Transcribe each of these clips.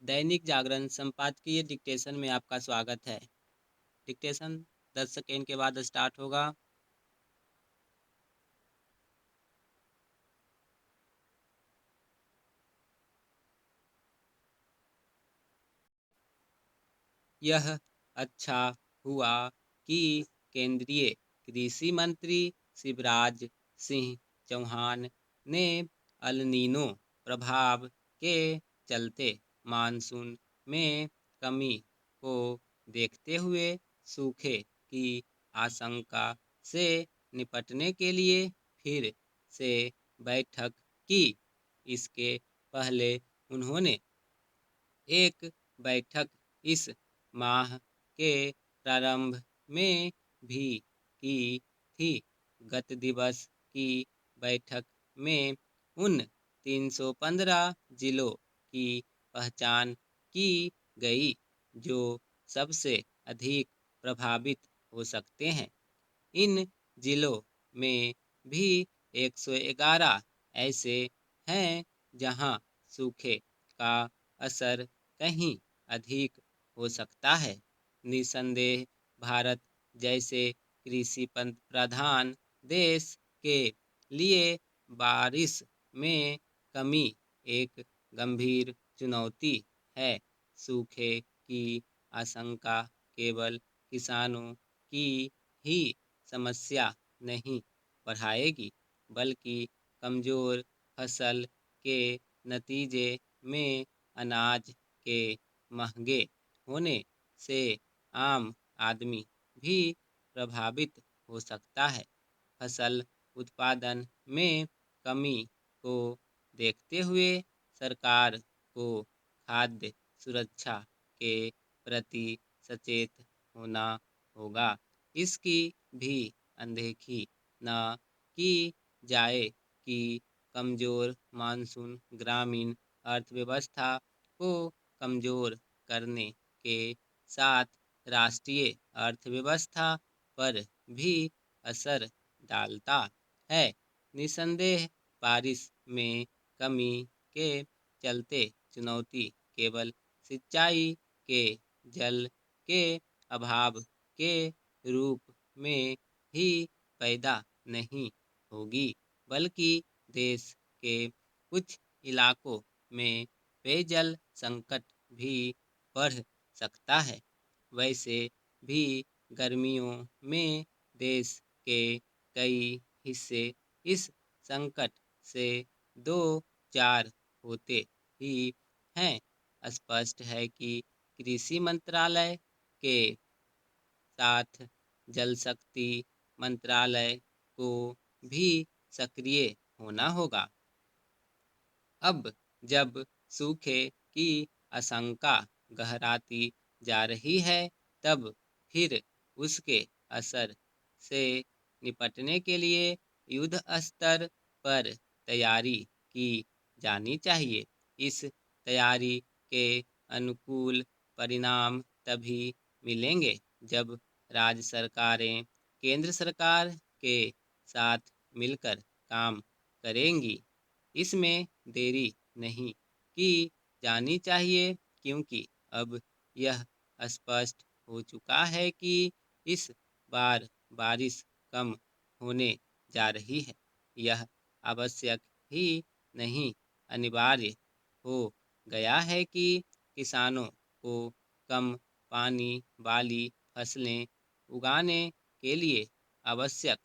दैनिक जागरण संपादकीय डिक्टेशन में आपका स्वागत है। डिक्टेशन 10 सेकेंड के बाद स्टार्ट होगा। यह अच्छा हुआ कि केंद्रीय कृषि मंत्री शिवराज सिंह चौहान ने अल नीनो प्रभाव के चलते मानसून में कमी को देखते हुए सूखे की आशंका से निपटने के लिए फिर से बैठक की। इसके पहले उन्होंने एक बैठक इस माह के प्रारंभ में भी की थी। गत दिवस की बैठक में उन 315 जिलों की पहचान की गई जो सबसे अधिक प्रभावित हो सकते हैं। इन जिलों में भी 111 ऐसे हैं जहां सूखे का असर कहीं अधिक हो सकता है। निसंदेह भारत जैसे कृषि प्रधान देश के लिए बारिश में कमी एक गंभीर चुनौती है। सूखे की आशंका केवल किसानों की ही समस्या नहीं बढ़ाएगी, बल्कि कमजोर फसल के नतीजे में अनाज के महंगे होने से आम आदमी भी प्रभावित हो सकता है। फसल उत्पादन में कमी को देखते हुए सरकार को खाद्य सुरक्षा के प्रति सचेत होना होगा। इसकी भी अनदेखी न की जाए कि कमजोर मानसून ग्रामीण अर्थव्यवस्था को कमजोर करने के साथ राष्ट्रीय अर्थव्यवस्था पर भी असर डालता है। निसंदेह बारिश में कमी के चलते चुनौती केवल सिंचाई के जल के अभाव के रूप में ही पैदा नहीं होगी, बल्कि देश के कुछ इलाकों में पेयजल संकट भी बढ़ सकता है। वैसे भी गर्मियों में देश के कई हिस्से इस संकट से दो चार होते ही हैं। स्पष्ट है कि कृषि मंत्रालय के साथ जल शक्ति मंत्रालय को भी सक्रिय होना होगा। अब जब सूखे की आशंका गहराती जा रही है, तब फिर उसके असर से निपटने के लिए युद्ध स्तर पर तैयारी की जानी चाहिए। इस तैयारी के अनुकूल परिणाम तभी मिलेंगे जब राज्य सरकारें केंद्र सरकार के साथ मिलकर काम करेंगी। इसमें देरी नहीं की जानी चाहिए, क्योंकि अब यह स्पष्ट हो चुका है कि इस बार बारिश कम होने जा रही है। यह आवश्यक ही नहीं, अनिवार्य हो गया है कि किसानों को कम पानी वाली फसलें उगाने के लिए आवश्यक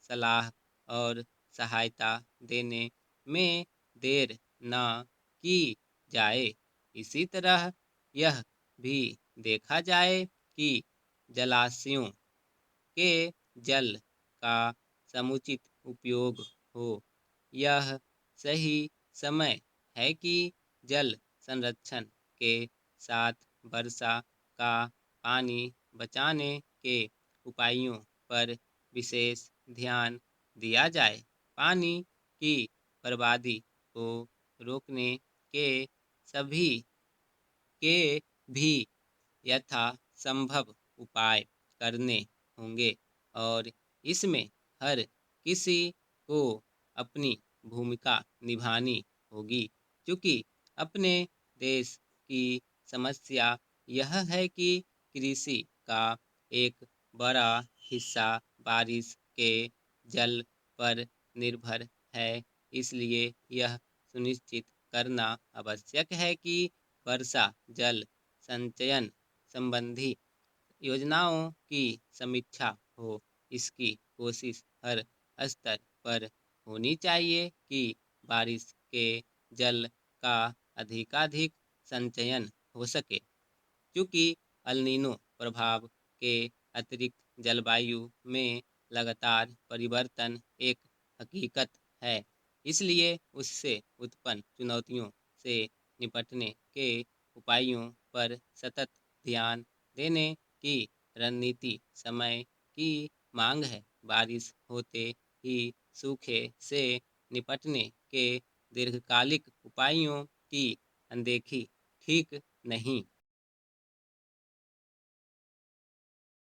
सलाह और सहायता देने में देर न की जाए। इसी तरह यह भी देखा जाए कि जलाशयों के जल का समुचित उपयोग हो। यह सही समय है कि जल संरक्षण के साथ वर्षा का पानी बचाने के उपायों पर विशेष ध्यान दिया जाए। पानी की बर्बादी को रोकने के सभी के भी यथासंभव उपाय करने होंगे, और इसमें हर किसी को अपनी भूमिका निभानी होगी। क्योंकि अपने देश की समस्या यह है कि कृषि का एक बड़ा हिस्सा बारिश के जल पर निर्भर है। इसलिए यह सुनिश्चित करना आवश्यक है कि वर्षा जल संचयन संबंधी योजनाओं की समीक्षा हो। इसकी कोशिश हर स्तर पर होनी चाहिए कि बारिश के जल का अधिकाधिक संचयन हो सके। चूँकि एल नीनो प्रभाव के अतिरिक्त जलवायु में लगातार परिवर्तन एक हकीकत है, इसलिए उससे उत्पन्न चुनौतियों से निपटने के उपायों पर सतत ध्यान देने की रणनीति समय की मांग है। बारिश होते ही सूखे से निपटने के दीर्घकालिक उपायों की अनदेखी ठीक नहीं